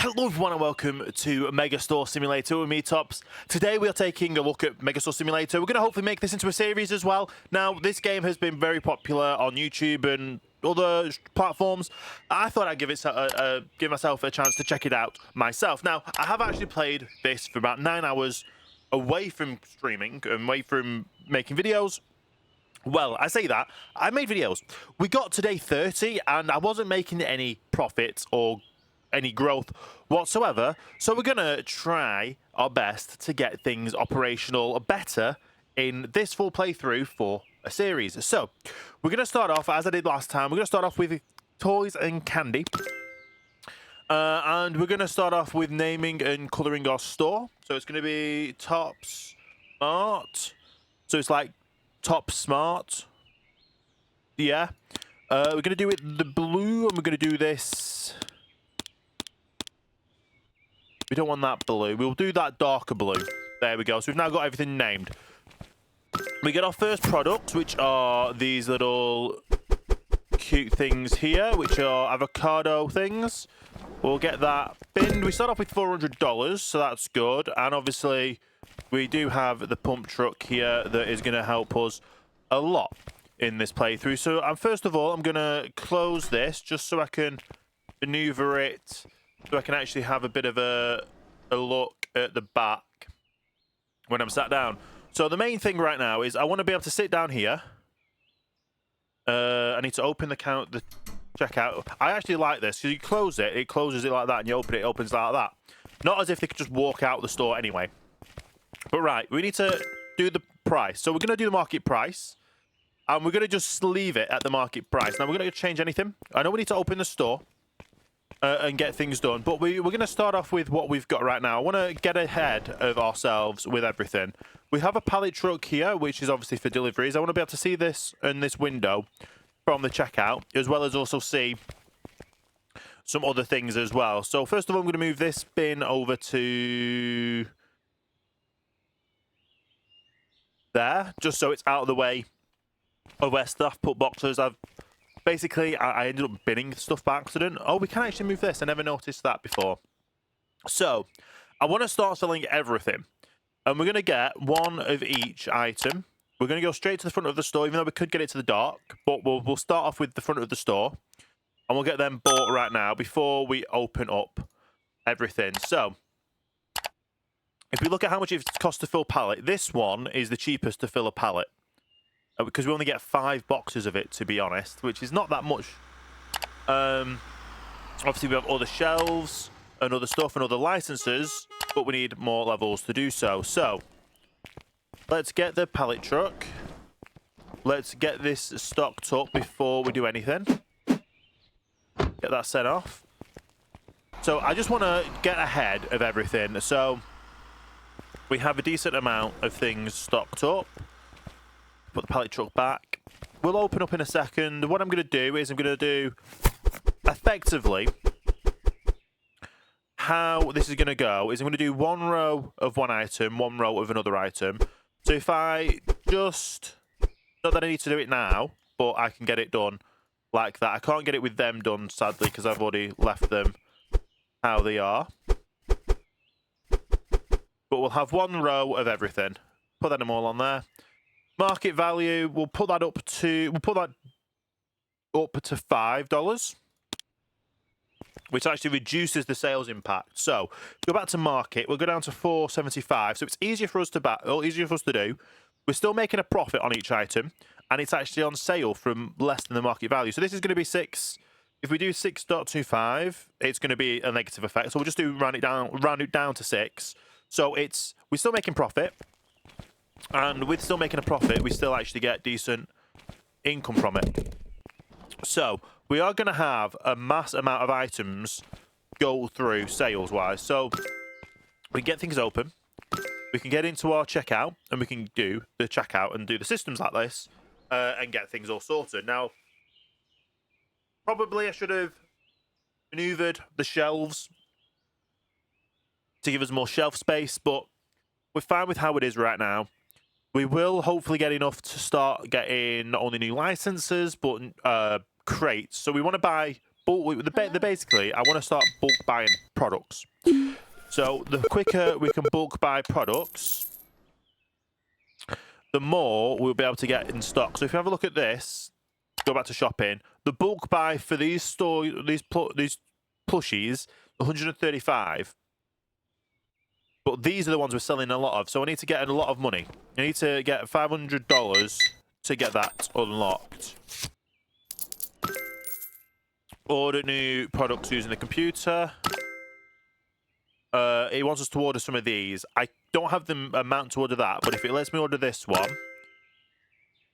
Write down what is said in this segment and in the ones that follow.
Hello everyone and welcome to Megastore Simulator with me, Tops. Today we are taking a look at Megastore Simulator. We're going to hopefully make this into a series as well. Now, this game has been very popular on YouTube and other platforms. I thought I'd give myself a chance to check it out myself. Now, I have actually played this for about 9 hours away from streaming and away from making videos. Well, I say that, I made videos. We got to day 30 and I wasn't making any profits or any growth whatsoever, so we're gonna try our best to get things operational better in this full playthrough for a series. So we're gonna start off as I did last time. We're gonna start off with toys and candy, and we're gonna start off with naming and coloring our store. So it's gonna be Tops Mart, so it's like Top Smart, yeah. We're gonna do it the blue, and we're gonna do this. We don't want that blue. We'll do that darker blue. There we go. So we've now got everything named. We get our first products, which are these little cute things here, which are avocado things. We'll get that binned. We start off with $400, so that's good. And obviously, we do have the pump truck here that is going to help us a lot in this playthrough. So first of all, I'm going to close this just so I can maneuver it, so I can actually have a bit of a look at the back when I'm sat down. So the main thing right now is I want to be able to sit down here. I need to open the checkout. I actually like this, because you close it, it closes it like that, and you open it, it opens like that. Not as if they could just walk out the store anyway. But right, we need to do the price. So we're going to do the market price, and we're going to just leave it at the market price. Now, we're going to change anything. I know we need to open the store and get things done, but we're going to start off with what we've got right now. I want to get ahead of ourselves with everything. We have a pallet truck here, which is obviously for deliveries. I want to be able to see this in this window from the checkout, as well as also see some other things as well. So first of all, I'm going to move this bin over to there, just so it's out of the way of where staff put boxes. Basically, I ended up binning stuff by accident. Oh, we can actually move this. I never noticed that before. So, I want to start selling everything. And we're going to get one of each item. We're going to go straight to the front of the store, even though we could get it to the dark. But we'll start off with the front of the store. And we'll get them bought right now before we open up everything. So, if we look at how much it costs to fill a pallet, this one is the cheapest to fill a pallet. Because we only get 5 boxes of it, to be honest, which is not that much. Obviously, we have other shelves and other stuff and other licenses, but we need more levels to do so. So, let's get the pallet truck. Let's get this stocked up before we do anything. Get that set off. So, I just want to get ahead of everything. So, we have a decent amount of things stocked up. Put the pallet truck back. We'll open up in a second. What I'm going to do is I'm going to do effectively how this is going to go is I'm going to do one row of one item, one row of another item. So if I just, not that I need to do it now, but I can get it done like that. I can't get it with them done, sadly, because I've already left them how they are. But we'll have one row of everything. Put them all on there. Market value, we'll put that up to $5, which actually reduces the sales impact. So go back to market, we'll go down to $4.75. So it's easier for us to do. We're still making a profit on each item, and it's actually on sale from less than the market value. So this is going to be 6. If we do 6.25, it's going to be a negative effect. So we'll just round it down to 6. So we're still making profit. And with still making a profit, we still actually get decent income from it. So, we are going to have a mass amount of items go through sales-wise. So, we get things open. We can get into our checkout, and we can do the checkout and do the systems like this, and get things all sorted. Now, probably I should have maneuvered the shelves to give us more shelf space, but we're fine with how it is right now. We will hopefully get enough to start getting not only new licenses, but crates. So we want to buy bulk. Basically, I want to start bulk buying products. So the quicker we can bulk buy products, the more we'll be able to get in stock. So if you have a look at this, go back to shopping. The bulk buy for these plushies, 135. But these are the ones we're selling a lot of. So I need to get a lot of money. I need to get $500 to get that unlocked. Order new products using the computer. It wants us to order some of these. I don't have the amount to order that, but if it lets me order this one,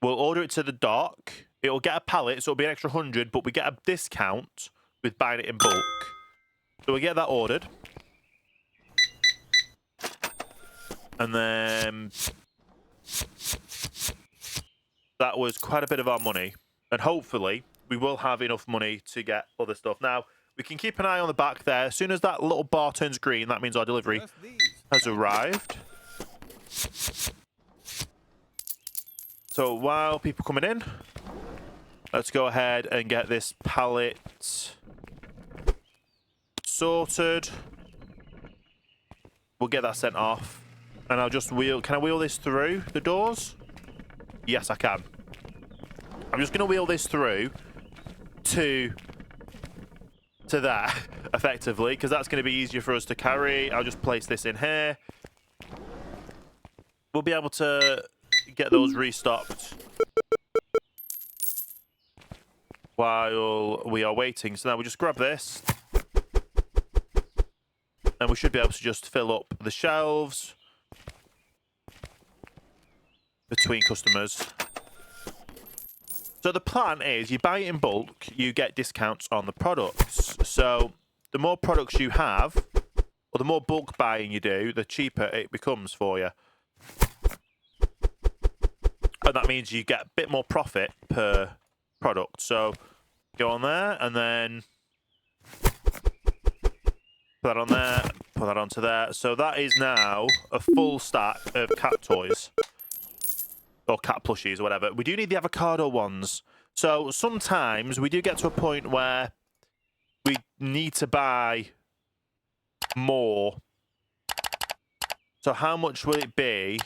we'll order it to the dock. It'll get a pallet, so it'll be an extra 100, but we get a discount with buying it in bulk. So we get that ordered. And then that was quite a bit of our money. And hopefully we will have enough money to get other stuff. Now, we can keep an eye on the back there. As soon as that little bar turns green, that means our delivery has arrived. So while people are coming in, let's go ahead and get this pallet sorted. We'll get that sent off. And I'll just wheel... Can I wheel this through the doors? Yes, I can. I'm just going to wheel this through to that, effectively, because that's going to be easier for us to carry. I'll just place this in here. We'll be able to get those restocked while we are waiting. So now we just grab this. And we should be able to just fill up the shelves between customers. So the plan is you buy it in bulk, you get discounts on the products. So the more products you have, or the more bulk buying you do, the cheaper it becomes for you. And that means you get a bit more profit per product. So go on there and then put that on there, put that onto there. So that is now a full stack of cat toys. Or cat plushies or whatever. We do need the avocado ones. So sometimes we do get to a point where we need to buy more. So how much will it be?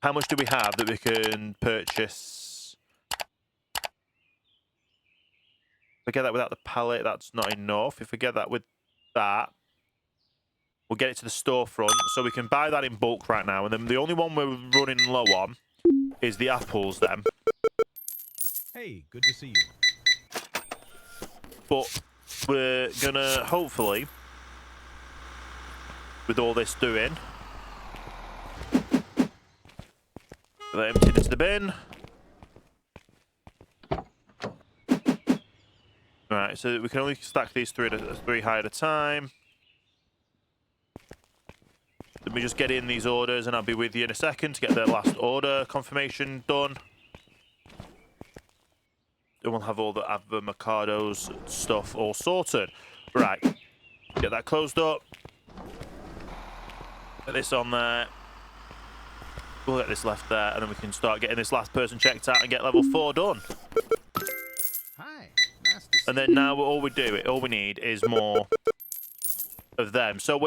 How much do we have that we can purchase? If I get that without the pallet, that's not enough. If we get that with that, we'll get it to the storefront, so we can buy that in bulk right now. And then the only one we're running low on is the apples then. Hey, good to see you. But we're gonna, hopefully, with all this doing, they're emptied into the bin. Right, so we can only stack these three high at a time. Let me just get in these orders and I'll be with you in a second to get the last order confirmation done. Then we'll have all the avocados stuff all sorted. Right, get that closed up. Get this on there. We'll get this left there and then we can start getting this last person checked out and get level 4 done. Hi, nice to see And then now all we need is more of them. So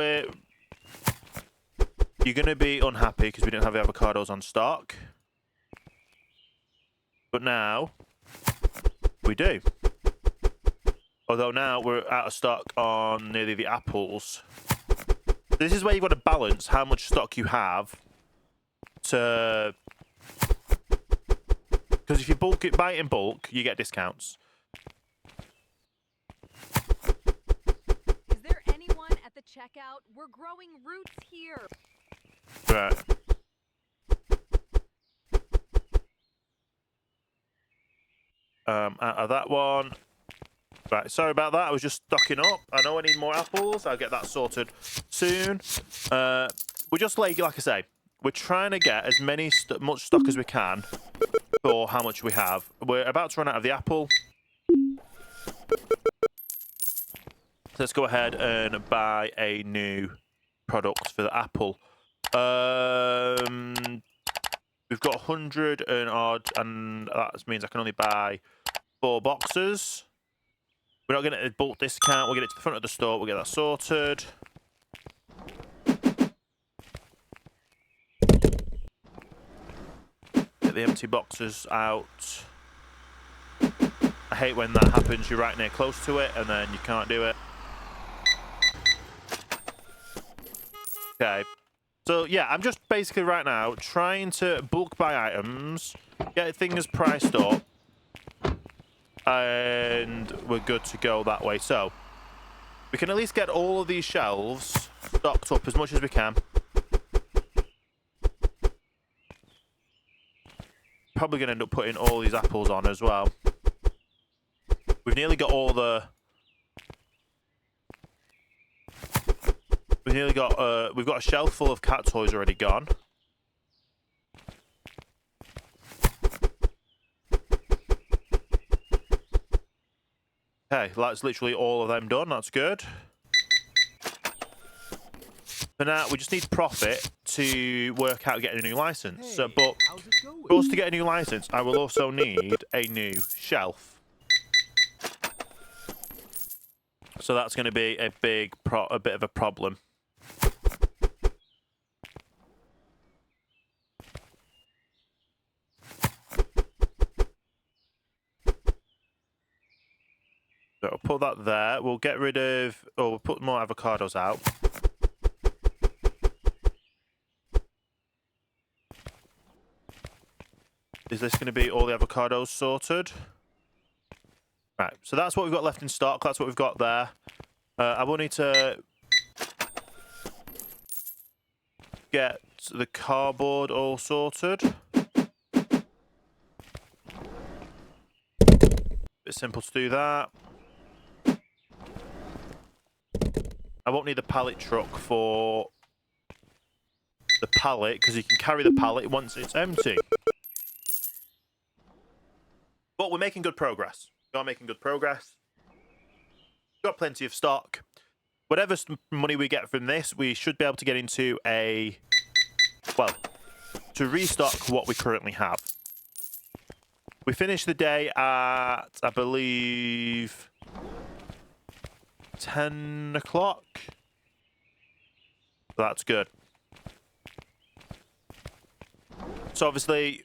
you're going to be unhappy because we didn't have the avocados on stock. But now, we do. Although now we're out of stock on nearly the apples. This is where you've got to balance how much stock you have to... Because if you buy it in bulk, you get discounts. Is there anyone at the checkout? We're growing roots here. Right. Out of that one. Right, sorry about that. I was just stocking up. I know I need more apples. I'll get that sorted soon. We're just like I say, we're trying to get as much stock as we can for how much we have. We're about to run out of the apple. Let's go ahead and buy a new product for the apple. We've got 100 and odd, and that means I can only buy 4 boxes. We're not getting a bulk discount. We'll get it to the front of the store. We'll get that sorted. Get the empty boxes out. I hate when that happens. You're right near close to it, and then you can't do it. Okay. So, yeah, I'm just basically right now trying to bulk buy items, get things priced up, and we're good to go that way. So, we can at least get all of these shelves stocked up as much as we can. Probably going to end up putting all these apples on as well. We've nearly got all the... We've got a shelf full of cat toys already gone. Okay, that's literally all of them done. That's good. For now, we just need profit to work out getting a new license. Hey, But how's it going? for us to get a new license, I will also need a new shelf. So that's going to be a bit of a problem. So we'll put that there. We'll get rid of... Oh, we'll put more avocados out. Is this going to be all the avocados sorted? Right, so that's what we've got left in stock. That's what we've got there. I will need to get the cardboard all sorted. Bit simple to do that. I won't need the pallet truck for the pallet because you can carry the pallet once it's empty. But we're making good progress. We are making good progress. Got plenty of stock. Whatever money we get from this, we should be able to get into a... Well, to restock what we currently have. We finished the day at, I believe, 10 o'clock. That's good. So obviously,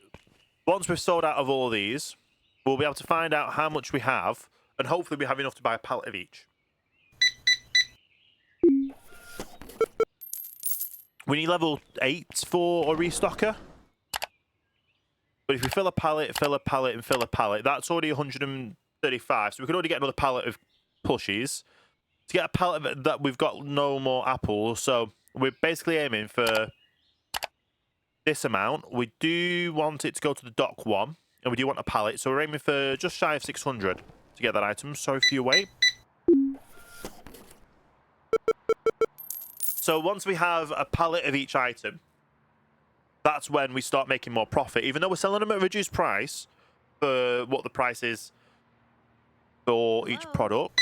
once we've sold out of all of these, we'll be able to find out how much we have, and hopefully we have enough to buy a pallet of each. We need level 8 for a restocker. But if we fill a pallet, and fill a pallet, that's already 135. So we could already get another pallet of plushies. To get a pallet of that, we've got no more apples. So we're basically aiming for this amount. We do want it to go to the dock one. And we do want a pallet. So we're aiming for just shy of 600 to get that item. Sorry for your wait. So once we have a pallet of each item, that's when we start making more profit. Even though we're selling them at a reduced price for what the price is for each product,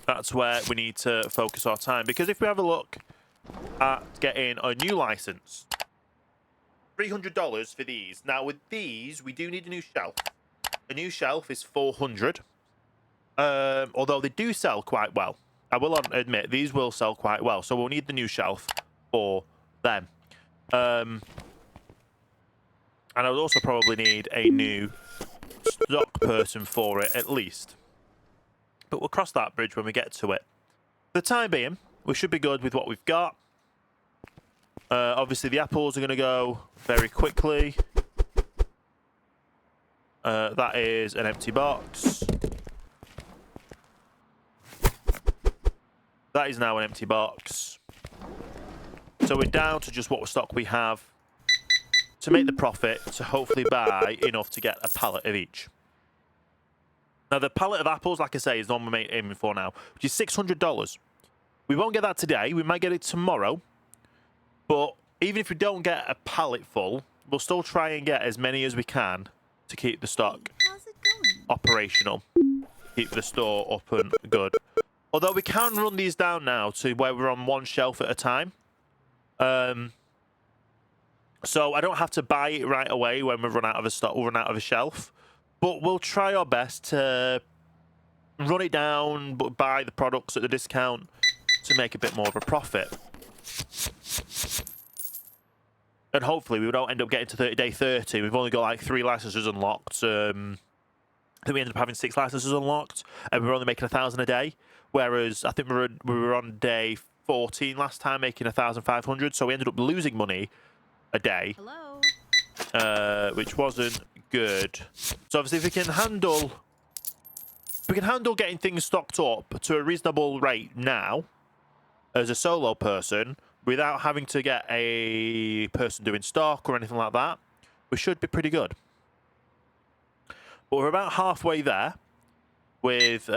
that's where we need to focus our time. Because if we have a look at getting a new license, $300 for these. Now with these, we do need a new shelf. A new shelf is $400. Although they do sell quite well. I will admit, these will sell quite well. So we'll need the new shelf for them. And I would also probably need a new stock person for it, at least. But we'll cross that bridge when we get to it. For the time being, we should be good with what we've got. Obviously, the apples are going to go very quickly. That is an empty box. That is now an empty box. So we're down to just what stock we have to make the profit to hopefully buy enough to get a pallet of each. Now, the pallet of apples, like I say, is the one we're aiming for now, which is $600. We won't get that today. We might get it tomorrow. But even if we don't get a pallet full, we'll still try and get as many as we can to keep the stock operational. Keep the store up and good. Although we can run these down now to where we're on one shelf at a time. Because So I don't have to buy it right away when we run out of a stock, we'll run out of a shelf. But we'll try our best to run it down, but buy the products at a discount to make a bit more of a profit. And hopefully we don't end up getting to day 30. We've only got like 3 licenses unlocked. I think we ended up having 6 licenses unlocked, and we were only making 1,000 a day. Whereas I think we were on day 14 last time, making 1,500. So we ended up losing money a day. Hello. Which wasn't good. So obviously, if we can handle getting things stocked up to a reasonable rate now, as a solo person, without having to get a person doing stock or anything like that, we should be pretty good. But we're about halfway there with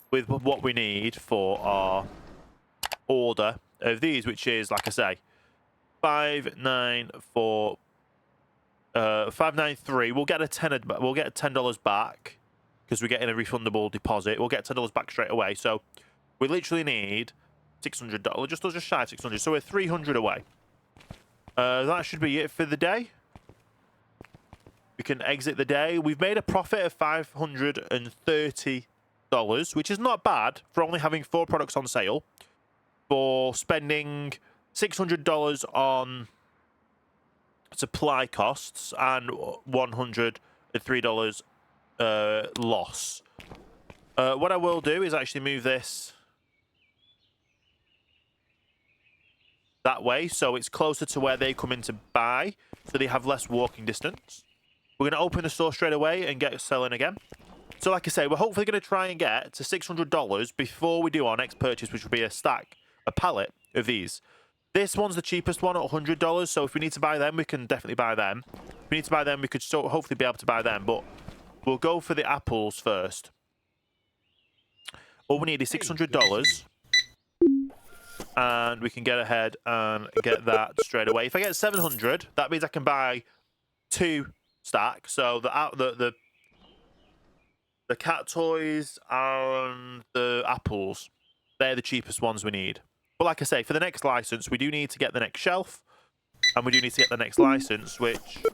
what we need for our order of these, which is, like I say, 593. We'll get $10 back because we're getting a refundable deposit. We'll get $10 back straight away. So we literally need $600, just shy of 600. So we're 300 away. That should be it for the day. We can exit the day. We've made a profit of $530, which is not bad for only having 4 products on sale. For spending $600 on supply costs and $103 loss. What I will do is actually move this that way, so it's closer to where they come in to buy, so they have less walking distance. We're going to open the store straight away and get selling again. So like I say, we're hopefully going to try and get to $600 before we do our next purchase, which will be a pallet of these. This one's the cheapest one at $100, so if we need to buy them, we can definitely buy them. If we need to buy them, we could hopefully be able to buy them, but we'll go for the apples first. All we need is $600, and we can get ahead and get that straight away. If I get 700, that means I can buy 2 stacks. So the cat toys and the apples, they're the cheapest ones we need. But like I say, for the next license, we do need to get the next shelf, and we do need to get the next license, which,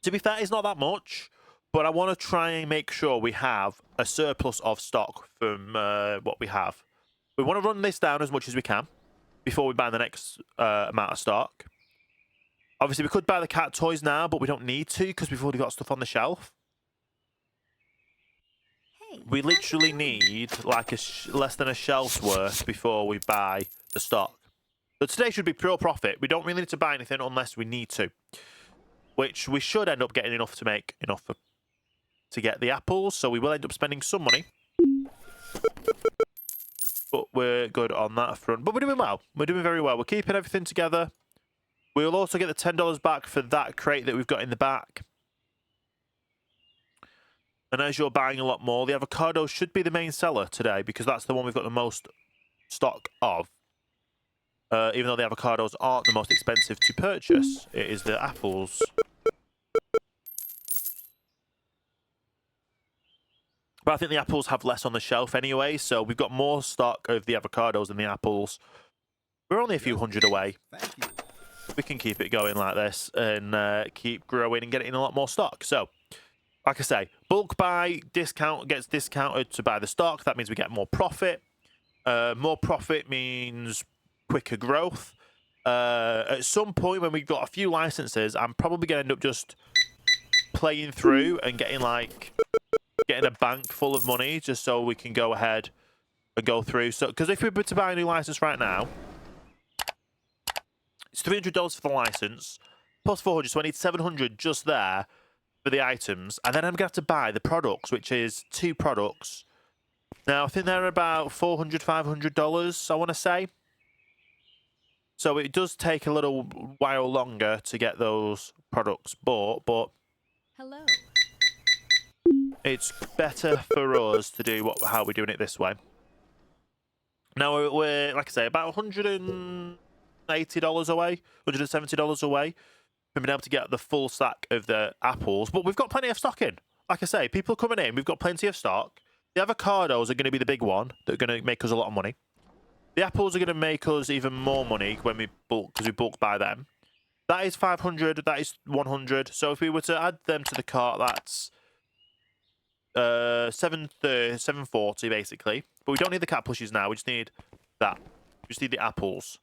to be fair, is not that much. But I want to try and make sure we have a surplus of stock from what we have. We want to run this down as much as we can before we buy the next amount of stock. Obviously, we could buy the cat toys now, but we don't need to because we've already got stuff on the shelf. We literally need like less than a shelf's worth before we buy the stock. So today should be pure profit. We don't really need to buy anything unless we need to, which we should end up getting enough to make enough to get the apples. So we will end up spending some money, but we're good on that front. But we're doing well. We're doing very well. We're keeping everything together. We'll also get the $10 back for that crate that we've got in the back. And as you're buying a lot more, the avocado should be the main seller today because that's the one we've got the most stock of. Even though the avocados aren't the most expensive to purchase, it is the apples. But I think the apples have less on the shelf anyway, so we've got more stock of the avocados than the apples. We're only a few hundred away. Thank you. We can keep it going like this and keep growing and getting a lot more stock. So, like I say, bulk buy discount gets discounted to buy the stock. That means we get more profit. More profit means quicker growth. At some point when we've got a few licenses, I'm probably going to end up just playing through and getting a bank full of money just so we can go ahead and go through. So, because if we were to buy a new license right now, it's $300 for the license plus 400, so I need 700 just there for the items, and then I'm gonna have to buy the products, which is 2 products. Now I think they're about $400, $500, I want to say. So it does take a little while longer to get those products bought, but Hello. it's better for us to do how we're doing it this way. Now we're like I say, about $180 away, $170 away from being able to get the full stack of the apples, but we've got plenty of stock in. Like I say, people are coming in, we've got plenty of stock. The avocados are going to be the big one that are going to make us a lot of money. The apples are going to make us even more money when we bulk, because we bulk buy them. That is 500. That is 100. So if we were to add them to the cart, that's 740 basically. But we don't need the cat plushies now. We just need that. We just need the apples.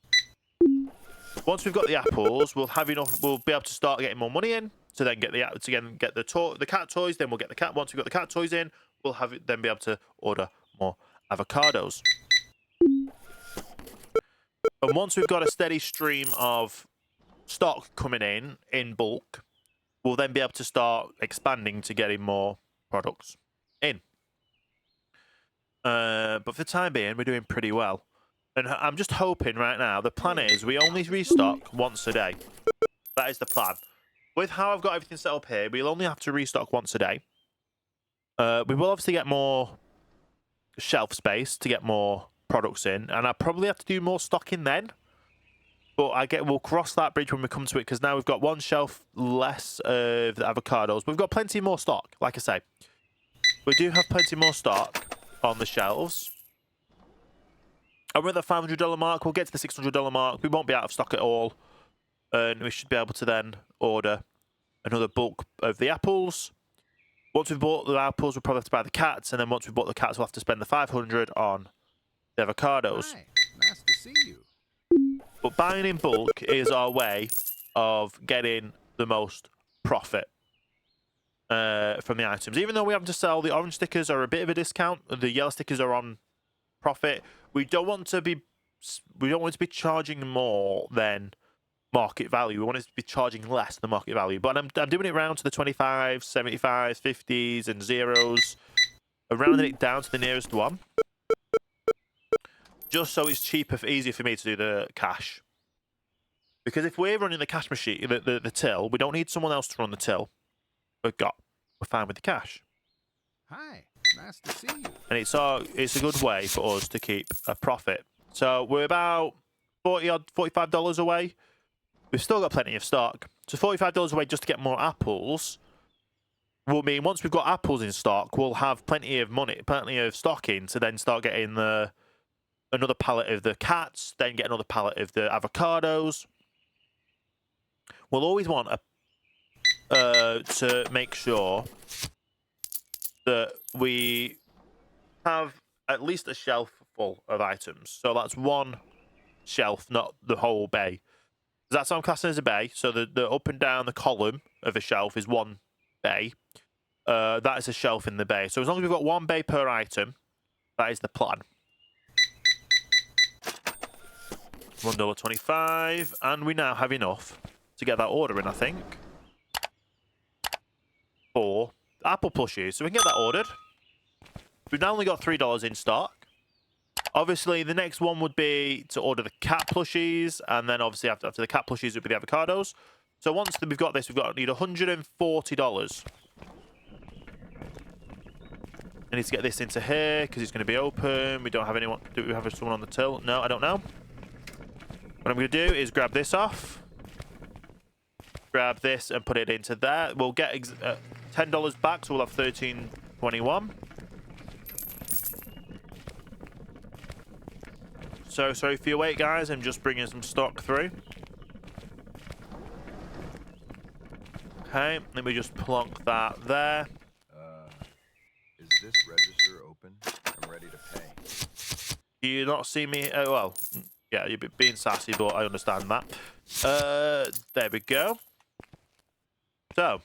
Once we've got the apples, we'll have enough. We'll be able to start getting more money in. To then get the cat toys. Then we'll get the cat. Once we've got the cat toys in, we'll have it. Then be able to order more avocados. And once we've got a steady stream of stock coming in bulk, we'll then be able to start expanding to getting more products in. But for the time being, we're doing pretty well. And I'm just hoping right now, the plan is we only restock once a day. That is the plan. With how I've got everything set up here, we'll only have to restock once a day. We will obviously get more shelf space to get more products in, and I probably have to do more stocking then. But we'll cross that bridge when we come to it, because now we've got one shelf less of the avocados. We've got plenty more stock, like I say. We do have plenty more stock on the shelves. And we're at the $500 mark. We'll get to the $600 mark. We won't be out of stock at all. And we should be able to then order another bulk of the apples. Once we've bought the apples, we'll probably have to buy the cats. And then once we've bought the cats, we'll have to spend the 500 on the avocados. Hi, nice to see you. But buying in bulk is our way of getting the most profit from the items. Even though we have to sell, the orange stickers are a bit of a discount. The yellow stickers are on profit. We don't want to be charging more than market value. We want it to be charging less than market value. But I'm doing it round to the 25s, 75s, 50s, and zeros. I'm rounding it down to the nearest one. Just so it's cheaper, easier for me to do the cash. Because if we're running the cash machine, the till, we don't need someone else to run the till. We're fine with the cash. Hi, nice to see you. And it's a good way for us to keep a profit. So we're about $45 away. We've still got plenty of stock. So $45 away just to get more apples will mean once we've got apples in stock, we'll have plenty of money, plenty of stock in to then start getting another pallet of the cats, then get another pallet of the avocados. We'll always want to make sure that we have at least a shelf full of items. So that's one shelf, not the whole bay. Does that sound classed as a bay? So the up and down the column of a shelf is one bay. That is a shelf in the bay. So as long as we've got one bay per item, that is the plan. $1.25, and we now have enough to get that order in, I think, for apple plushies. So we can get that ordered. We've now only got $3 in stock. Obviously, the next one would be to order the cat plushies, and then obviously after the cat plushies would be the avocados. So once we've got this, need $140. I need to get this into here because it's going to be open. We don't have anyone. Do we have someone on the till? No, I don't know. What I'm going to do is grab this off. Grab this and put it into there. We'll get $10 back, so we'll have $13.21. So sorry for your wait, guys. I'm just bringing some stock through. Okay, let me just plonk that there. Is this register open? I'm ready to pay. Do you not see me? Oh, well, yeah, you're being sassy, but I understand that. There we go. So.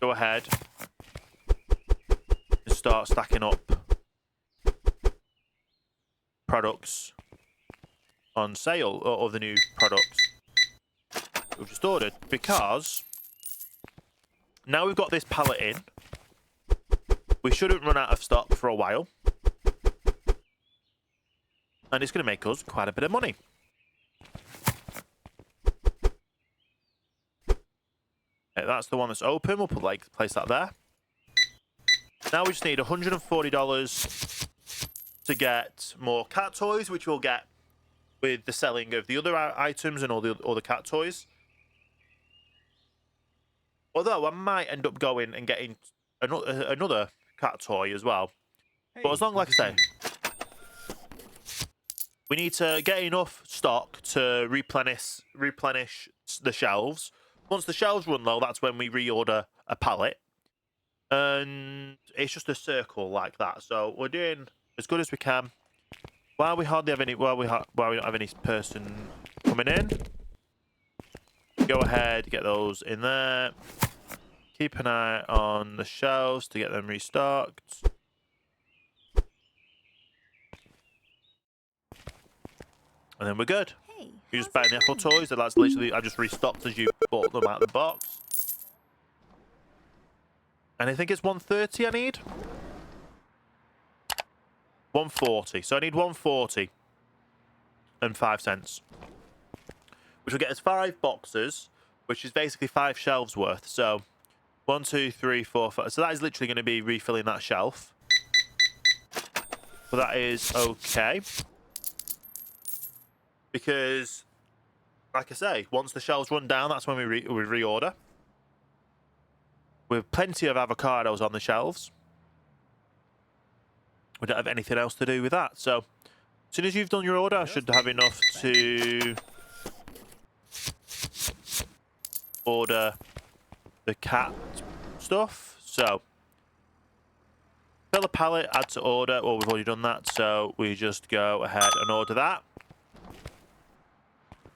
Go ahead. And start stacking up products on sale, or the new products we've just ordered, because now we've got this pallet in, we shouldn't run out of stock for a while, and it's going to make us quite a bit of money. Okay, that's the one that's open. We'll place that there. Now we just need $140 to get more cat toys, which we'll get with the selling of the other items and all the cat toys. Although I might end up going and getting another cat toy as well. Hey, But as long, good like I to see say, we need to get enough stock to replenish the shelves. Once the shelves run low, that's when we reorder a pallet. And it's just a circle like that. So we're doing as good as we can. While we hardly have any, while we don't have any person coming in, go ahead, get those in there. Keep an eye on the shelves to get them restocked. And then we're good. Hey, You just how's buy it the apple going? toys. That's literally, I just restocked as you bought them out of the box. And I think it's 130 I need. 140. So I need 140 and 5 cents. Which will get us 5 boxes, which is basically 5 shelves worth. So 1, 2, 3, 4, 5. So that is literally going to be refilling that shelf. But that is okay. Because, like I say, once the shelves run down, that's when we reorder. We have plenty of avocados on the shelves. We don't have anything else to do with that. So, as soon as you've done your order, I should have enough to order the cat stuff. So, fill a pallet, add to order. Well, we've already done that, so we just go ahead and order that.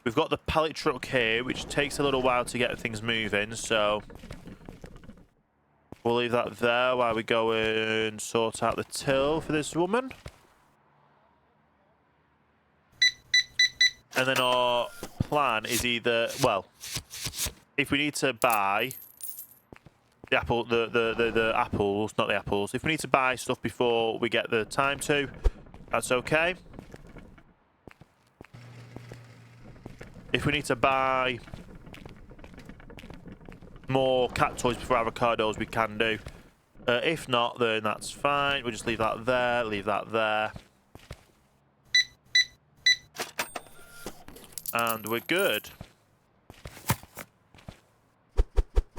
We've got the pallet truck here, which takes a little while to get things moving, so we'll leave that there while we go and sort out the till for this woman. And then our plan is either, well, if we need to buy the apples, not the apples. If we need to buy stuff before we get the time to, that's okay. If we need to buy more cat toys before avocados, we can do. If not, then that's fine. We'll just leave that there, leave that there. And we're good.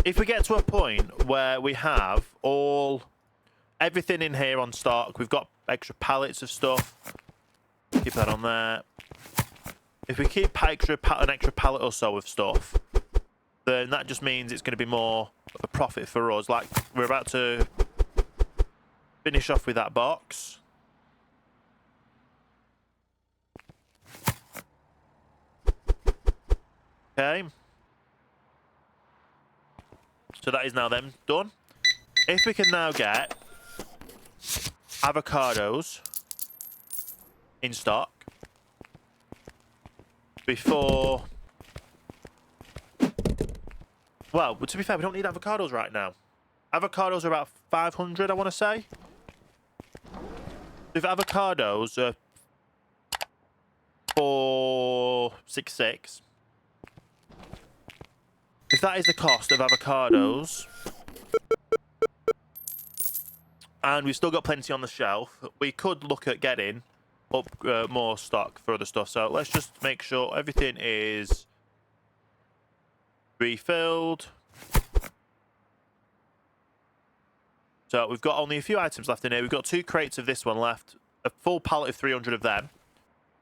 If we get to a point where we have everything in here on stock, we've got extra pallets of stuff, keep that on there. If we keep an extra pallet or so of stuff, then that just means it's going to be more of a profit for us. Like, we're about to finish off with that box. Okay. So that is now then done. If we can now get avocados in stock before... Well, to be fair, we don't need avocados right now. Avocados are about 500, I want to say. If avocados are 466, if that is the cost of avocados, and we've still got plenty on the shelf, we could look at getting up more stock for other stuff. So let's just make sure everything is refilled. So we've got only a few items left in here. We've got 2 crates of this one left, a full pallet of 300 of them.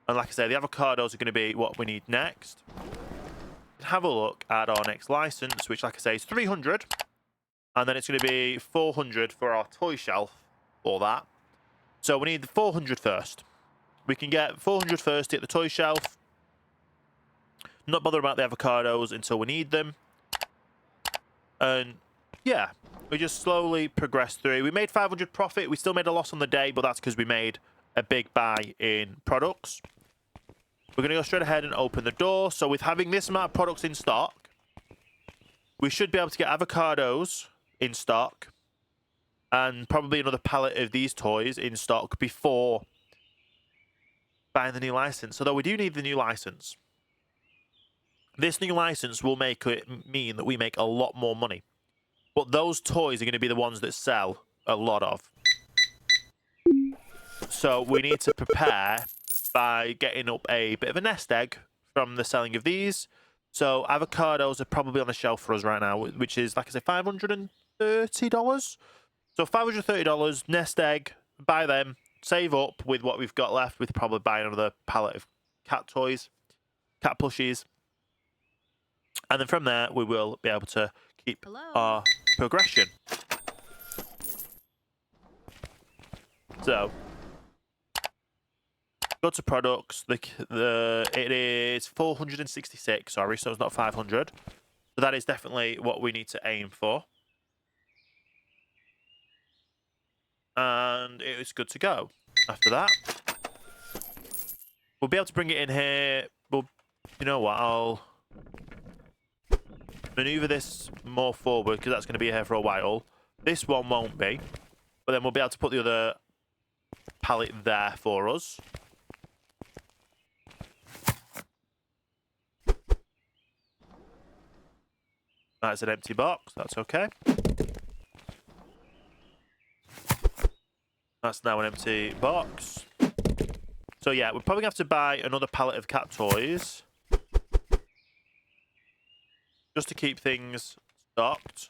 And like I say, the avocados are going to be what we need next. Have a look at our next license, which, like I say, is 300. And then it's going to be 400 for our toy shelf for that. So we need the 400 first. We can get 400 first to hit the toy shelf. Not bother about the avocados until we need them. And yeah, we just slowly progress through. We made 500 profit. We still made a loss on the day, but that's because we made a big buy in products. We're going to go straight ahead and open the door. So with having this amount of products in stock, we should be able to get avocados in stock and probably another pallet of these toys in stock before buying the new license. Although we do need the new license. This new license will make it mean that we make a lot more money. But those toys are going to be the ones that sell a lot of. So we need to prepare by getting up a bit of a nest egg from the selling of these. So avocados are probably on the shelf for us right now, which is, like I said, $530. So $530, nest egg, buy them, save up with what we've got left. We'd probably buy another pallet of cat toys, cat plushies. And then from there, we will be able to keep Hello? our progression. So, go to products. It is 466, sorry, so it's not 500. So that is definitely what we need to aim for. And it is good to go. After that, we'll be able to bring it in here. Well, you know what? I'll maneuver this more forward because that's going to be here for a while. This one won't be. But then we'll be able to put the other pallet there for us. That's an empty box. That's okay. That's now an empty box. So yeah, we're probably going to have to buy another pallet of cat toys. Just to keep things stocked.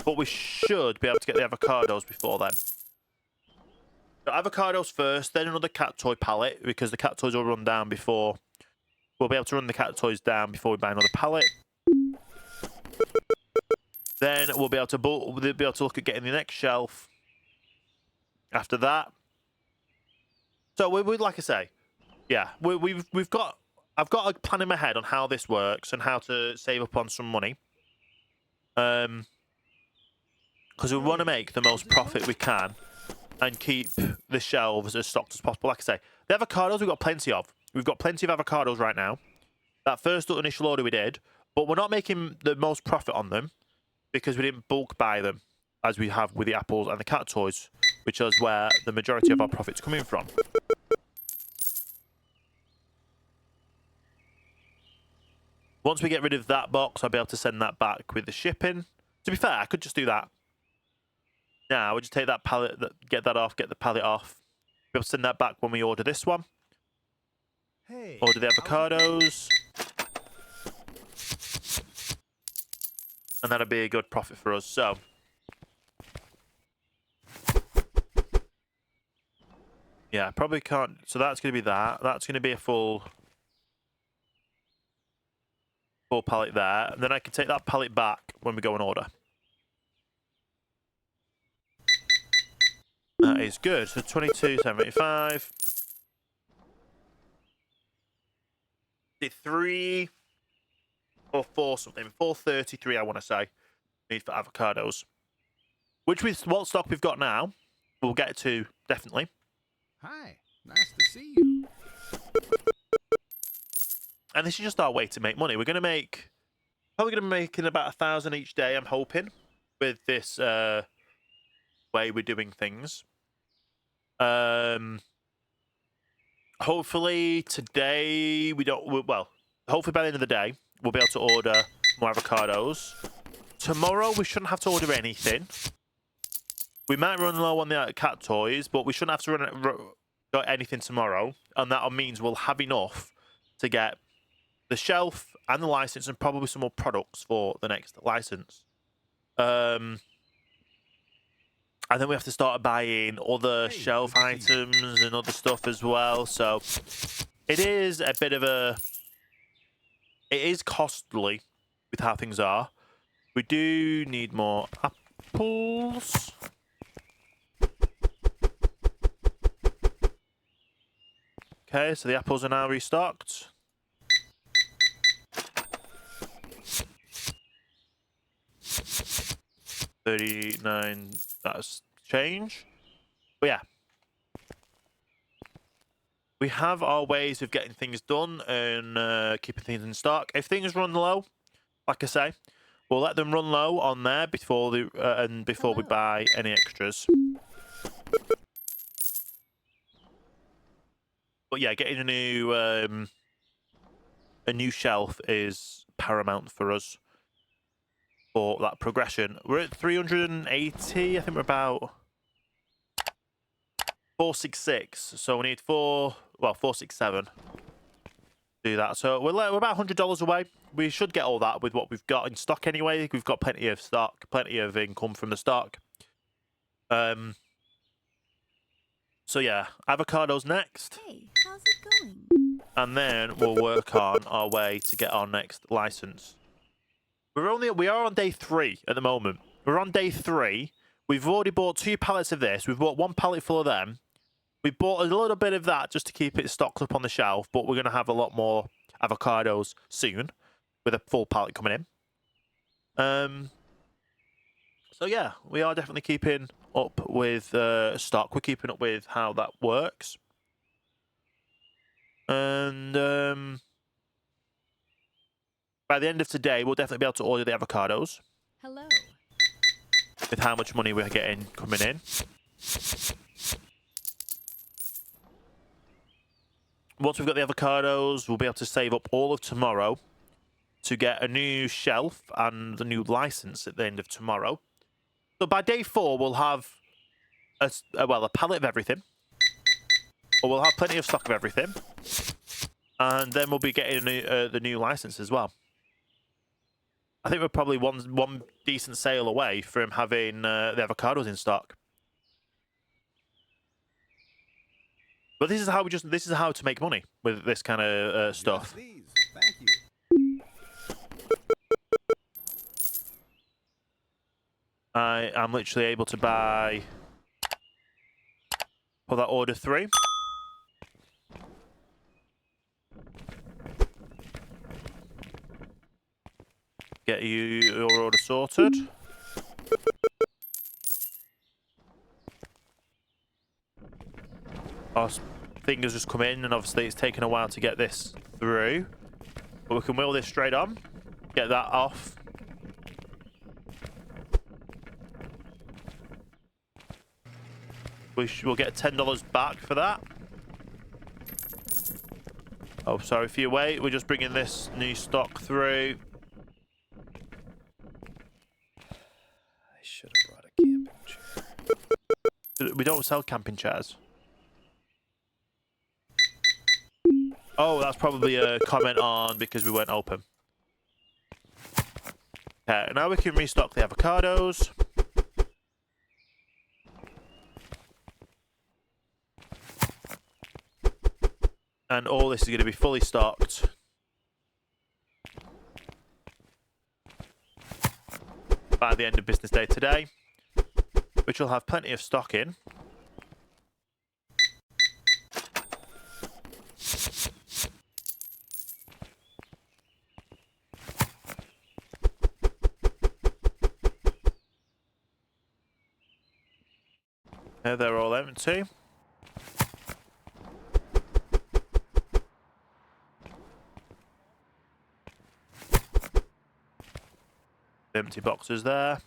But we should be able to get the avocados before then. So avocados first, then another cat toy pallet, because the cat toys will run down before... We'll be able to run the cat toys down before we buy another pallet. Then we'll be able to look at getting the next shelf. After that. So we like I say, yeah, we've got... I've got a plan in my head on how this works and how to save up on some money. Because we want to make the most profit we can and keep the shelves as stocked as possible. Like I say, the avocados we've got plenty of. We've got plenty of avocados right now. That first initial order we did, but we're not making the most profit on them because we didn't bulk buy them as we have with the apples and the cat toys, which is where the majority of our profit's coming from. Once we get rid of that box, I'll be able to send that back with the shipping. To be fair, I could just do that. Now, we'll just take that pallet, get that off, get the pallet off. Be able to send that back when we order this one. Hey, Order the avocados. And that'll be a good profit for us. So, yeah, probably can't. So that's going to be that. That's going to be a full pallet there. And then I can take that pallet back when we go and order. That is good. So 22.75. Did 3 or 4 something. 433, I want to say. Need for avocados. Which with what stock we've got now, we'll get to definitely. Hi, nice to see you. And this is just our way to make money. We're going to make, probably going to be making about 1,000 each day, I'm hoping, with this way we're doing things. Hopefully today hopefully by the end of the day, we'll be able to order more avocados. Tomorrow, we shouldn't have to order anything. We might run low on the cat toys, but we shouldn't have to run anything tomorrow. And that means we'll have enough to get the shelf and the license and probably some more products for the next license. And then we have to start buying other shelf items and other stuff as well. So it is a bit of a... It is costly with how things are. We do need more apples. Okay, so the apples are now restocked. $39, that's change. But yeah. We have our ways of getting things done and keeping things in stock. If things run low, like I say, we'll let them run low on there before we buy any extras. But yeah, getting a new shelf is paramount for us for that progression. We're at 380. I think we're about 466. So we need 467 to do that. So we're about $100 away. we should get all that with what we've got in stock anyway. We've got plenty of stock, plenty of income from the stock. So yeah, avocados next, Hey, how's it going? and then we'll work on our way to get our next license. We are on day 3 at the moment. We're on day 3. We've already bought 2 pallets of this. We've bought 1 pallet full of them. We bought a little bit of that just to keep it stocked up on the shelf, but we're going to have a lot more avocados soon with a full pallet coming in. So yeah, we are definitely keeping up with stock. We're keeping up with how that works. And by the end of today, we'll definitely be able to order the avocados Hello. with how much money we're getting coming in. Once we've got the avocados, we'll be able to save up all of tomorrow to get a new shelf and the new license at the end of tomorrow. So by day 4, we'll have a pallet of everything. Or we'll have plenty of stock of everything. And then we'll be getting the new license as well. I think we're probably one decent sale away from having the avocados in stock. But this is how to make money with this kind of stuff. Just these. Thank you. I am literally able to buy, put that order through. Get your order sorted. Our thing has just come in, and obviously it's taken a while to get this through. But we can wheel this straight on, get that off. We'll get $10 back for that. Oh, sorry for your wait. We're just bringing this new stock through. I should have brought a camping chair. We don't sell camping chairs. Oh, that's probably a comment on because we weren't open. Okay, now we can restock the avocados. And all this is going to be fully stocked. By the end of business day today, which will have plenty of stock in. They're all empty. Empty boxes there.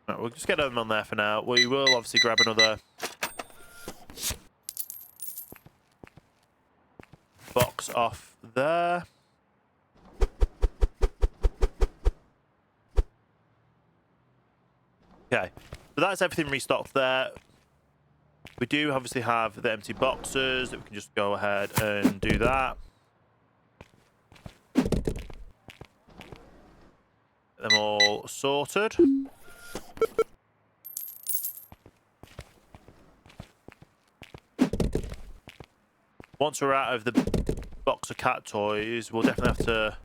Right, we'll just get them on there for now. We will obviously grab another box off there. Okay, so that's everything restocked there. We do obviously have the empty boxes that we can just go ahead and do that. Get them all sorted. Once we're out of the box of cat toys, we'll definitely have to...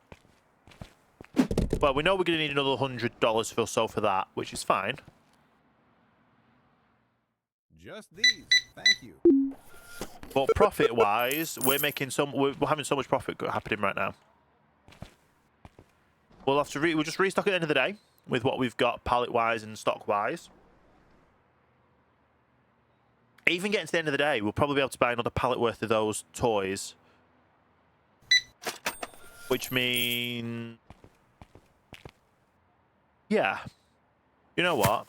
Well, we know we're going to need another $100 or so for that, which is fine. Just these. Thank you. But profit-wise, we're having so much profit happening right now. We'll have to we'll just restock at the end of the day with what we've got pallet-wise and stock-wise. Even getting to the end of the day, we'll probably be able to buy another pallet worth of those toys. Which means... Yeah. You know what?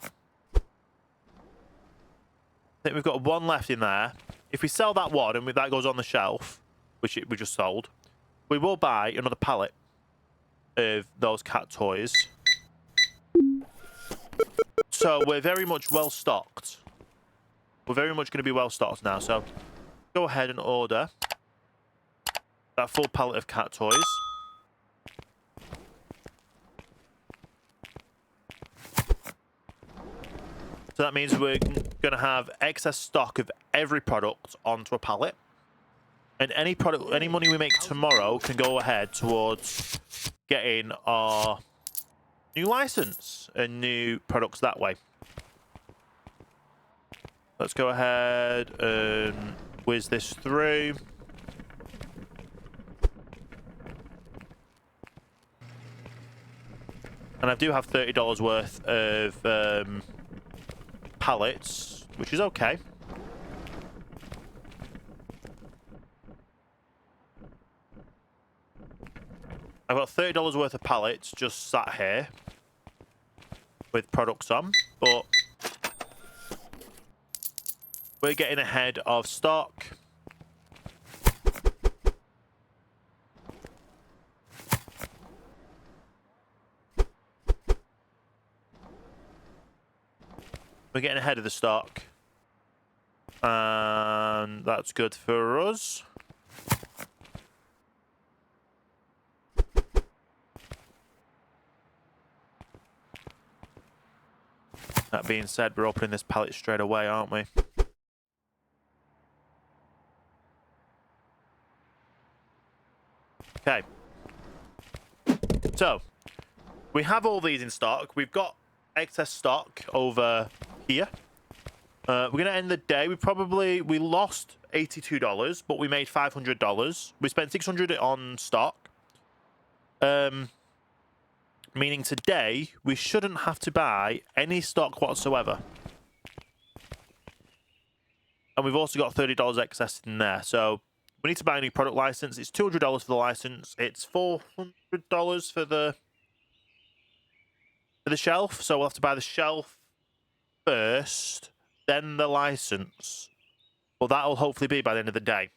I think we've got 1 left in there. If we sell that one and that goes on the shelf, which we just sold, we will buy another pallet of those cat toys. So we're very much well stocked we're very much going to be well stocked now. So go ahead and order that full pallet of cat toys. So that means we're going to have excess stock of every product onto a pallet. And any product, any money we make tomorrow can go ahead towards getting our new license and new products that way. Let's go ahead and whiz this through. And I do have $30 worth of pallets, which is okay. I've got $30 worth of pallets just sat here with products on, but we're getting ahead of stock. We're getting ahead of the stock. And that's good for us. That being said, we're opening this pallet straight away, aren't we? Okay. So, we have all these in stock. We've got excess stock over here. We're going to end the day. We lost $82, but we made $500. We spent $600 on stock. Meaning today, we shouldn't have to buy any stock whatsoever. And we've also got $30 excess in there. So we need to buy a new product license. It's $200 for the license. It's $400 for the shelf. So we'll have to buy the shelf first, then the license. Well, that'll hopefully be by the end of the day.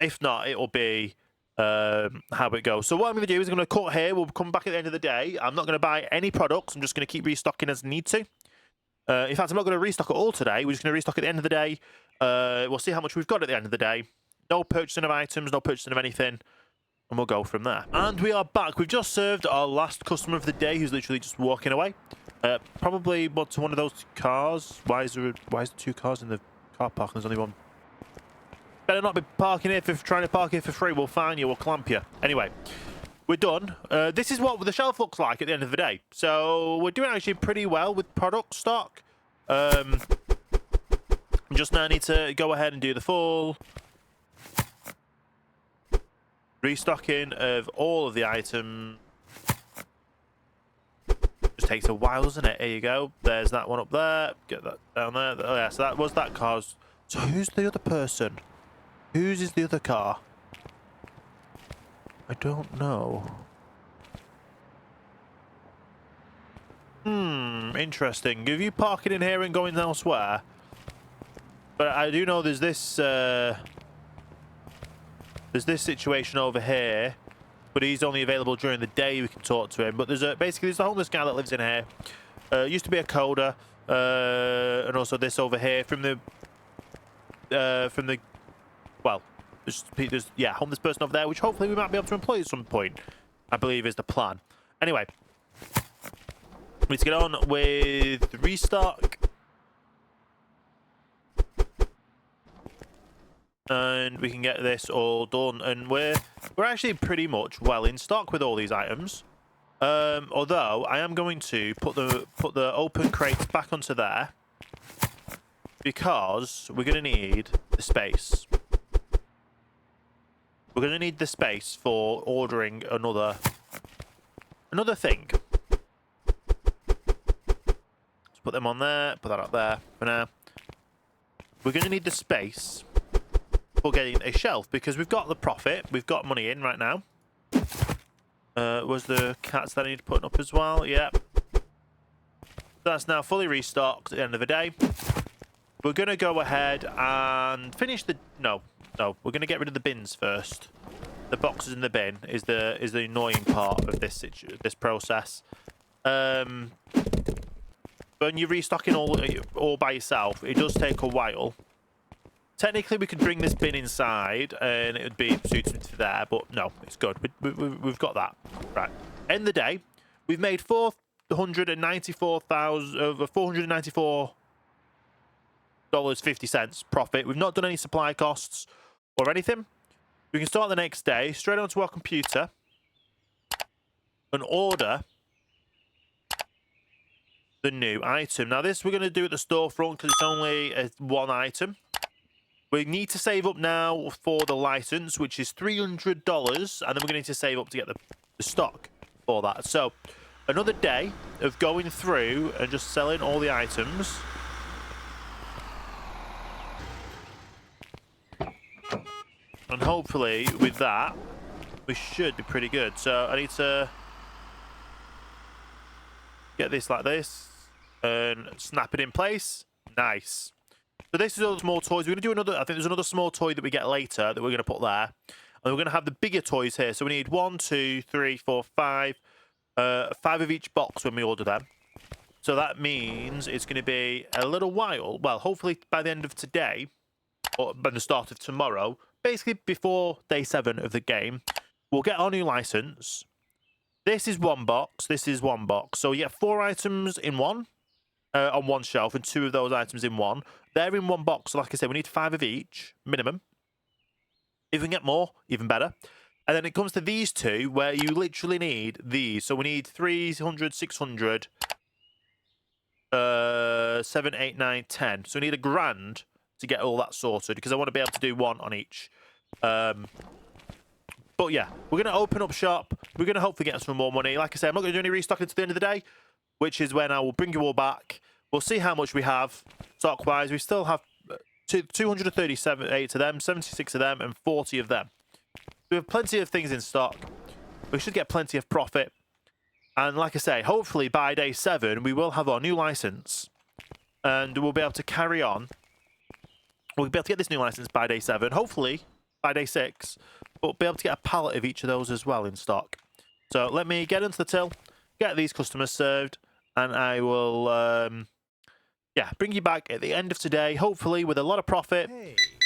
If not, it'll be how it goes. So what I'm going to do is I'm going to cut here. We'll come back at the end of the day. I'm not going to buy any products. I'm just going to keep restocking as I need to. In fact, I'm not going to restock it all today. We're just going to restock at the end of the day. We'll see how much we've got at the end of the day. No purchasing of items, no purchasing of anything. And we'll go from there. And we are back. We've just served our last customer of the day who's literally just walking away. Probably to one of those cars. Why is there two cars in the car park and there's only one? Better not be parking here trying to park here for free. We'll fine you, we'll clamp you. Anyway, we're done. This is what the shelf looks like at the end of the day. So we're doing actually pretty well with product stock. Just now need to go ahead and do the full restocking of all of the items. Just takes a while, doesn't it? Here you go. There's that one up there. Get that down there. Oh yeah, so that was that car's. So who's the other person? Whose is the other car? I don't know. Interesting. If you park it in here and going elsewhere. But I do know there's this situation over here. But he's only available during the day. We can talk to him. But basically there's a homeless guy that lives in here. Used to be a coder. And also this over here from the well, there's yeah, homeless person over there, which hopefully we might be able to employ at some point, I believe is the plan. Anyway, we need to get on with the restock. And we can get this all done. And we're actually pretty much well in stock with all these items. Although I am going to put the open crates back onto there. Because we're going to need the space. We're going to need the space for ordering another thing. Let's put them on there. Put that up there for now. We're going to need the space for getting a shelf because we've got the profit. We've got money in right now. Was the cats that I need to put up as well? Yep. That's now fully restocked at the end of the day. We're going to go ahead and finish the... No, we're going to get rid of the bins first. The boxes in the bin is the annoying part of this process. But when you're restocking all by yourself, it does take a while. Technically, we could bring this bin inside and it would be suited to there, but no, it's good. We've got that. Right. End of the day, we've made $494.50 profit. We've not done any supply costs or anything. We can start the next day, straight onto our computer and order the new item. Now, this we're going to do at the storefront because it's only one item. We need to save up now for the license, which is $300, and then we're going to need to save up to get the stock for that. So, another day of going through and just selling all the items. And hopefully, with that, we should be pretty good. So, I need to get this like this and snap it in place. Nice. So this is all the small toys. We're going to do another, I think there's another small toy that we get later that we're going to put there. And we're going to have the bigger toys here. So we need 1, 2, 3, 4, 5. 5 of each box when we order them. So that means it's going to be a little while. Well, hopefully by the end of today, or by the start of tomorrow, basically before day 7 of the game, we'll get our new license. This is one box. This is one box. So you get 4 items in one. On one shelf and 2 of those items in one. They're in one box. So like I said, we need 5 of each, minimum. If we can get more, even better. And then it comes to these 2 where you literally need these. So we need 300, 600, 7, 8, 9, 10. So we need $1,000 to get all that sorted because I want to be able to do 1 on each. But yeah, we're going to open up shop. We're going to hopefully get some more money. Like I said, I'm not going to do any restocking to the end of the day, which is when I will bring you all back. We'll see how much we have stock-wise. We still have 238 of them, 76 of them, and 40 of them. We have plenty of things in stock. We should get plenty of profit. And like I say, hopefully by day 7, we will have our new license. And we'll be able to carry on. We'll be able to get this new license by day 7. Hopefully by day 6. But we'll be able to get a pallet of each of those as well in stock. So let me get into the till, get these customers served, and I will, bring you back at the end of today, hopefully with a lot of profit.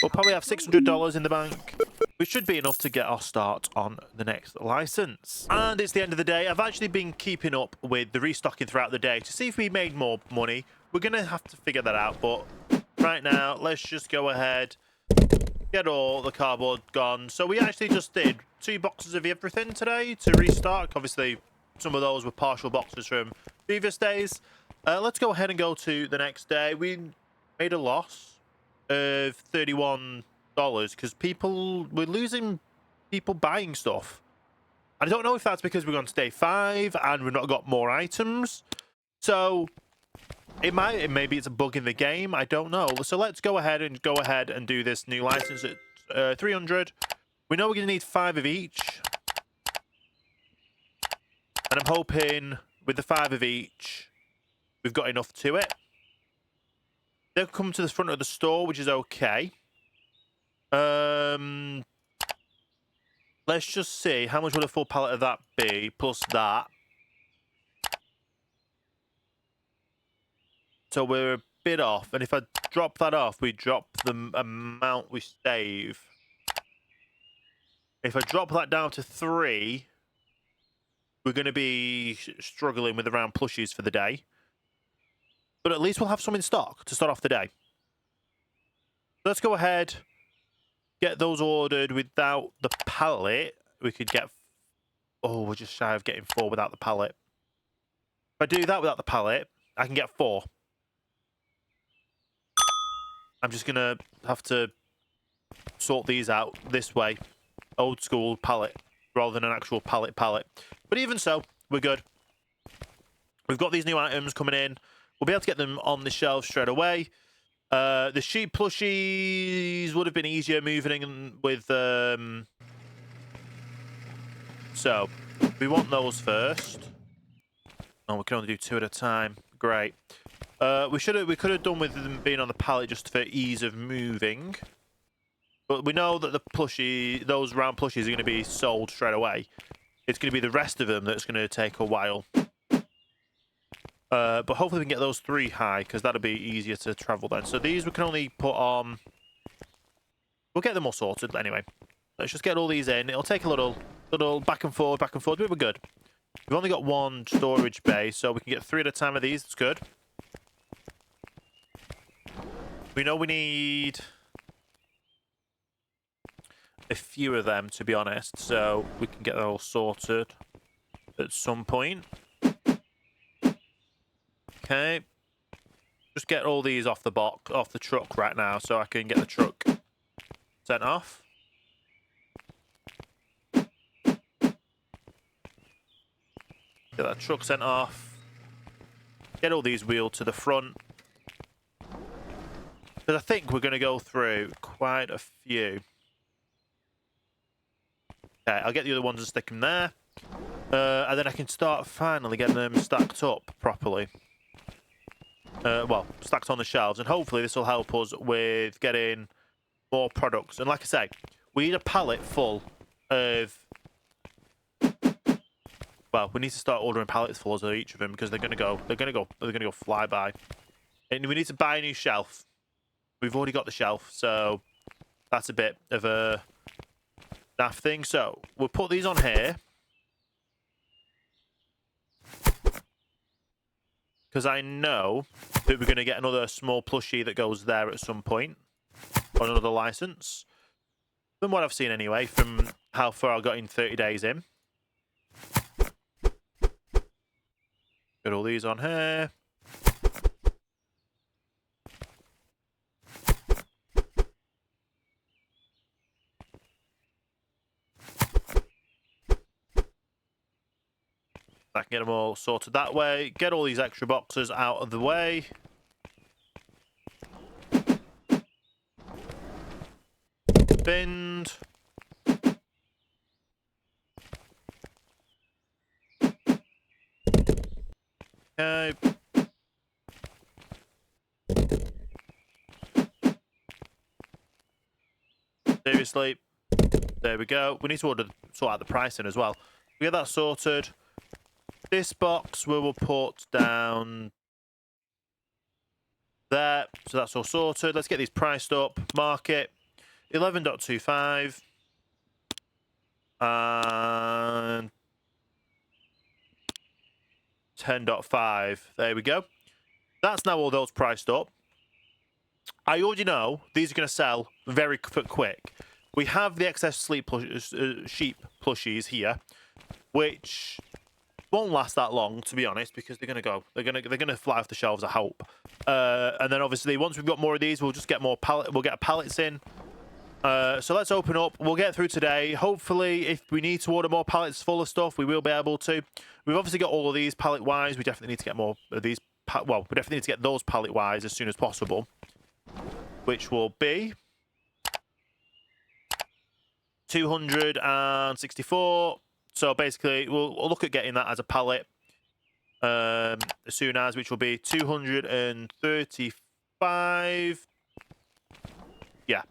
We'll probably have $600 in the bank, which should be enough to get our start on the next license. And it's the end of the day. I've actually been keeping up with the restocking throughout the day to see if we made more money. We're going to have to figure that out, but right now, let's just go ahead, get all the cardboard gone. So we actually just did 2 boxes of everything today to restock. Obviously, some of those were partial boxes from previous days. Let's go ahead and go to the next day. We made a loss of $31 because we're losing people buying stuff. I don't know if that's because we're on to day 5 and we've not got more items. So maybe it's a bug in the game. I don't know. So let's go ahead and do this new license at 300. We know we're going to need 5 of each. And I'm hoping with the 5 of each, we've got enough to it. They'll come to the front of the store, which is okay. Let's just see. How much would a full pallet of that be, plus that? So we're a bit off. And if I drop that off, we drop the amount we save. If I drop that down to 3... we're going to be struggling with around plushies for the day. But at least we'll have some in stock to start off the day. Let's go ahead, get those ordered without the pallet. We could get... oh, we're just shy of getting 4 without the pallet. If I do that without the pallet, I can get 4. I'm just going to have to sort these out this way. Old school pallet, rather than an actual pallet. But even so, we're good. We've got these new items coming in. We'll be able to get them on the shelf straight away. The sheep plushies would have been easier moving in with... so, we want those first. Oh, we can only do 2 at a time. Great. We could have done with them being on the pallet just for ease of moving. But we know that those round plushies are going to be sold straight away. It's going to be the rest of them that's going to take a while. But hopefully we can get those 3 high, because that'll be easier to travel then. So these we can only put on... We'll get them all sorted anyway. Let's just get all these in. It'll take a little back and forth, but we're good. We've only got 1 storage bay, so we can get 3 at a time of these. It's good. We know we need a few of them, to be honest, so we can get that all sorted at some point. Okay. Just get all these off the truck right now, so I can get the truck sent off. Get that truck sent off. Get all these wheeled to the front. Because I think we're going to go through quite a few. Okay, I'll get the other ones and stick them there. And then I can start finally getting them stacked up properly. Well, stacked on the shelves. And hopefully this will help us with getting more products. And like I say, we need a pallet full of... Well, we need to start ordering pallets full of each of them because they're going to go fly by. And we need to buy a new shelf. We've already got the shelf, so that's a bit of a naff thing. So we'll put these on here. Because I know that we're going to get another small plushie that goes there at some point. Or another license. From what I've seen anyway, from how far I got in 30 days in. Get all these on here. I can get them all sorted that way. Get all these extra boxes out of the way. Binned. Okay. Seriously. There we go. We need to sort out the pricing as well. We get that sorted. This box we will put down there. So that's all sorted. Let's get these priced up. Market 11.25 and 10.5. There we go. That's now all those priced up. I already know these are going to sell very quick. We have the excess sheep plushies here, which won't last that long, to be honest, because they're gonna fly off the shelves, I hope. And then obviously once we've got more of these, we'll just get more pallets in. So let's open up. We'll get through today. Hopefully, if we need to order more pallets full of stuff, we will be able to. We've obviously got all of these pallet wise. We definitely need to get more of these. Well, we definitely need to get those pallet wise as soon as possible, which will be 264. So basically, we'll look at getting that as a pallet as soon as, which will be 235. Yeah.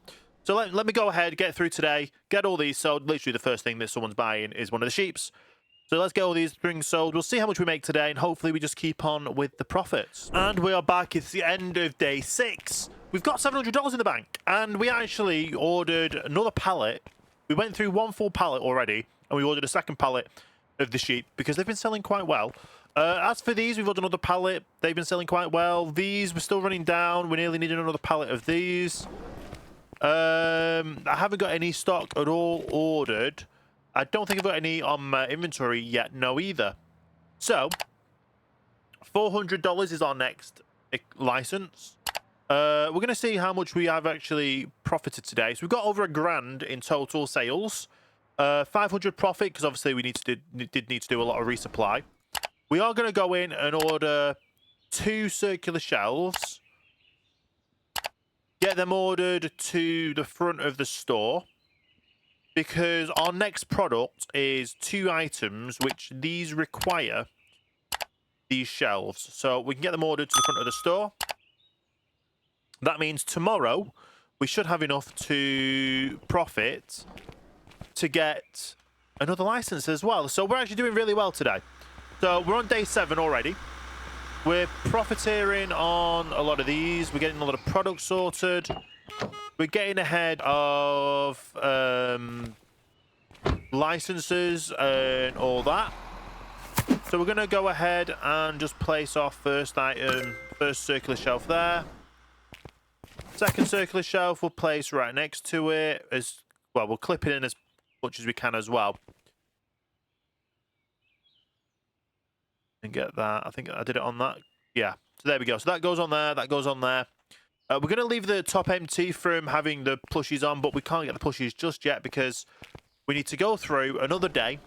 So let me go ahead, get through today, get all these sold. Literally the first thing that someone's buying is one of the sheeps. So let's get all these things sold. We'll see how much we make today, and hopefully we just keep on with the profits. And we are back. It's the end of day 6. We've got $700 in the bank, and we actually ordered another pallet. We went through 1 full pallet already, and we ordered a second pallet of the sheep because they've been selling quite well. As for these, we've ordered another pallet. They've been selling quite well. These, we're still running down. We nearly need another pallet of these. I haven't got any stock at all ordered. I don't think I've got any on my inventory yet. No, either. So, $400 is our next license. We're going to see how much we have actually profited today. So we've got over $1,000 in total sales. 500 profit because obviously we did need to do a lot of resupply. We are going to go in and order 2 circular shelves. Get them ordered to the front of the store because our next product is 2 items which these require these shelves. So we can get them ordered to the front of the store. That means tomorrow we should have enough to profit to get another license as well. So we're actually doing really well today. So we're on day 7 already. We're profiteering on a lot of these. We're getting a lot of products sorted. We're getting ahead of licenses and all that. So we're going to go ahead and just place our first item, first circular shelf there. Second circular shelf we'll place right next to it. As well, we'll clip it in as much as we can as well. And get that. I think I did it on that. Yeah. So there we go. So that goes on there. That goes on there. We're going to leave the top empty from having the plushies on, but we can't get the plushies just yet because we need to go through another day.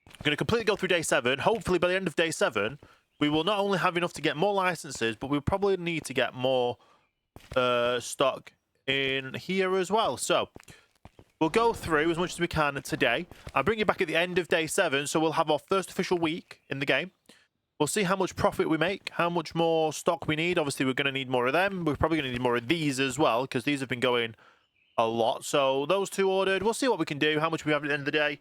We're going to completely go through day 7. Hopefully, by the end of day 7, we will not only have enough to get more licenses, but we'll probably need to get more stock in here as well. So we'll go through as much as we can today. I'll bring you back at the end of day 7, so we'll have our first official week in the game. We'll see how much profit we make, how much more stock we need. Obviously, we're going to need more of them. We're probably going to need more of these as well, because these have been going a lot. So those 2 ordered. We'll see what we can do, how much we have at the end of the day.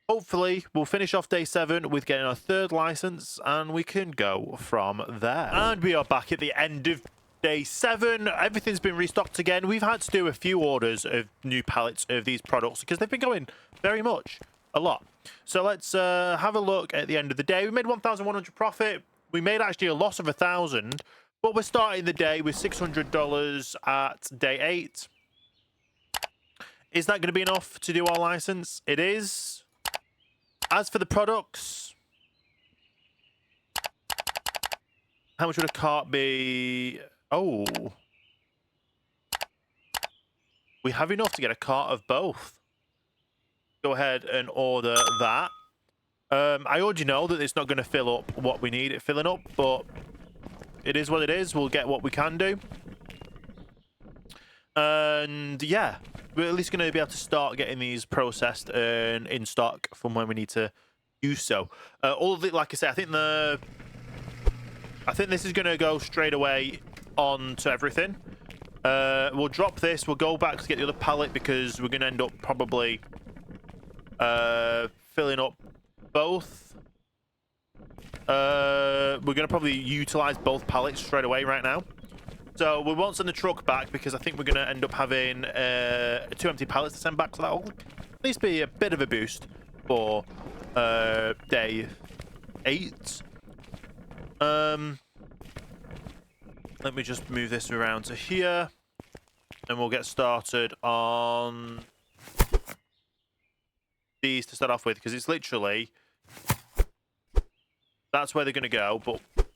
Hopefully, we'll finish off day 7 with getting our 3rd license, and we can go from there. And we are back at the end of day 7. Everything's been restocked again. We've had to do a few orders of new pallets of these products because they've been going very much a lot. So let's have a look at the end of the day. We made 1,100 profit. We made actually a loss of 1,000, but we're starting the day with $600 at day 8. Is that going to be enough to do our license? It is. As for the products, how much would a cart be? Oh, we have enough to get a cart of both. Go ahead and order that. I already know that it's not going to fill up what we need it filling up, but it is what it is. We'll get what we can do. And yeah, we're at least going to be able to start getting these processed and in stock from when we need to do so. All of it, like I said, I think this is going to go straight away on to everything. We'll drop this. We'll go back to get the other pallet because we're going to end up probably filling up both. We're going to probably utilize both pallets straight away right now. So we won't send the truck back because I think we're going to end up having 2 empty pallets to send back. So that'll at least be a bit of a boost for day 8. Let me just move this around to here. And we'll get started on these to start off with, because it's literally, that's where they're going to go, but we'll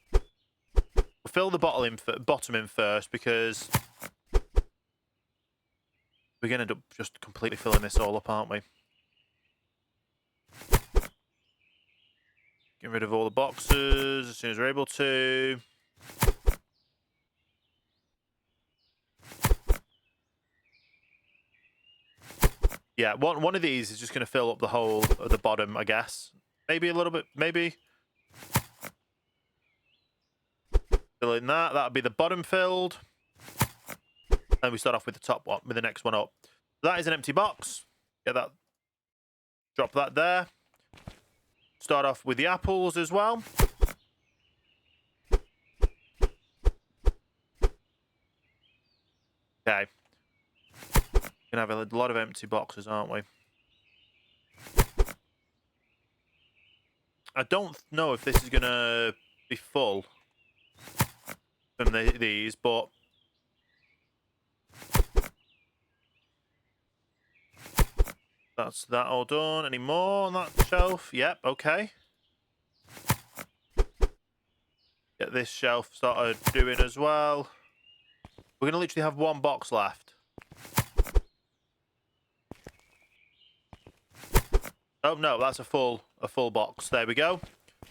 fill the bottom in first, because we're going to end up just completely filling this all up, aren't we? Get rid of all the boxes as soon as we're able to. Yeah, one of these is just going to fill up the whole of the bottom, I guess. Maybe a little bit, maybe. Fill in that. That'll be the bottom filled. And we start off with the top one, with the next one up. That is an empty box. Get that. Drop that there. Start off with the apples as well. Okay. Gonna have a lot of empty boxes, aren't we? I don't know if this is gonna be full from these, but that's that all done. Any more on that shelf? Yep, okay. Get this shelf started doing as well. We're gonna literally have 1 box left. Oh no, that's a full box. There we go.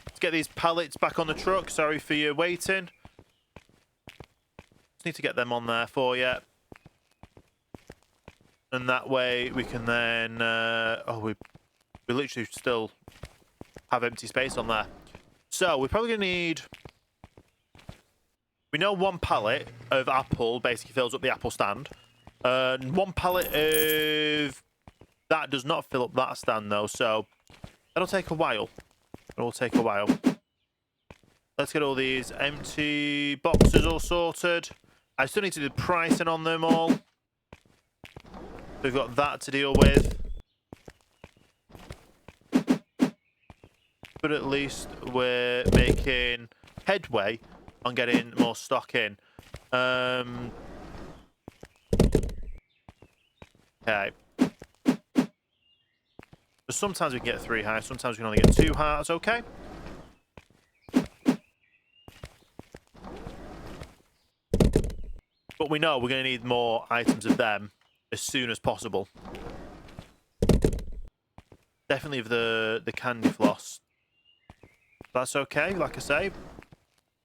Let's get these pallets back on the truck. Sorry for you waiting. Just need to get them on there for you. And that way we can then we literally still have empty space on there. So we're probably gonna need, we know 1 pallet of apple basically fills up the apple stand. 1 pallet of that does not fill up that stand though, so that'll take a while. It'll take a while. Let's get all these empty boxes all sorted. I still need to do the pricing on them all. We've got that to deal with. But at least we're making headway on getting more stock in. Okay. So sometimes we can get 3 hearts, sometimes we can only get 2 hearts, okay? But we know we're going to need more items of them as soon as possible. Definitely of the candy floss. That's okay, like I say.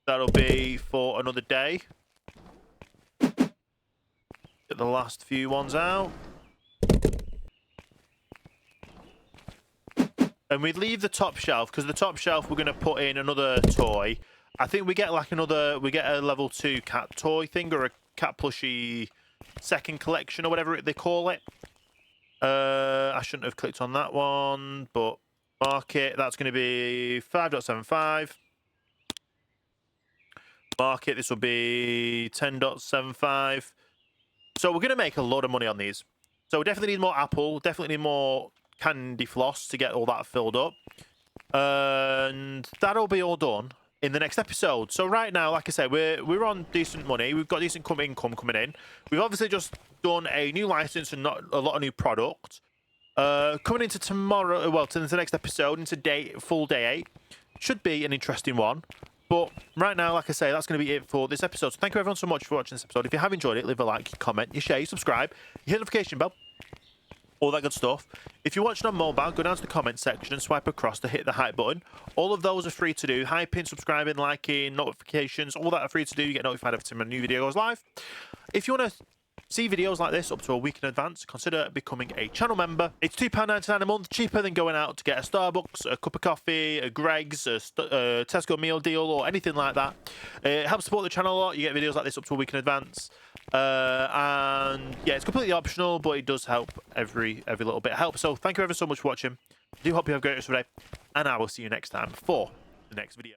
That'll be for another day. Get the last few ones out. And we'd leave the top shelf, because the top shelf we're going to put in another toy. I think we get like we get a level 2 cat toy thing, or a cat plushie second collection, or whatever they call it. I shouldn't have clicked on that one, but market, that's going to be 5.75. Market, this will be 10.75. So we're going to make a lot of money on these. So we definitely need more apple, definitely need more candy floss to get all that filled up. And that'll be all done in the next episode. So right now, like I said, we're on decent money. We've got decent income coming in. We've obviously just done a new license and not a lot of new product. Coming into tomorrow, well, to the next episode, into full day 8, should be an interesting one. But right now, like I say, that's going to be it for this episode. So thank you everyone so much for watching this episode. If you have enjoyed it, leave a like, comment, you share, you subscribe, you hit the notification bell, all that good stuff. If you're watching on mobile, go down to the comment section and swipe across to hit the hype button. All of those are free to do. Hyping, subscribing, liking, notifications, all that are free to do. You get notified every time a new video goes live. If you want to see videos like this up to a week in advance, consider becoming a channel member. It's £2.99 a month, cheaper than going out to get a Starbucks, a cup of coffee, a Greg's, a Tesco meal deal, or anything like that. It helps support the channel a lot. You get videos like this up to a week in advance. And yeah, it's completely optional, but it does help. Every little bit helps. So thank you ever so much for watching. I do hope you have a great rest of the day, and I will see you next time for the next video.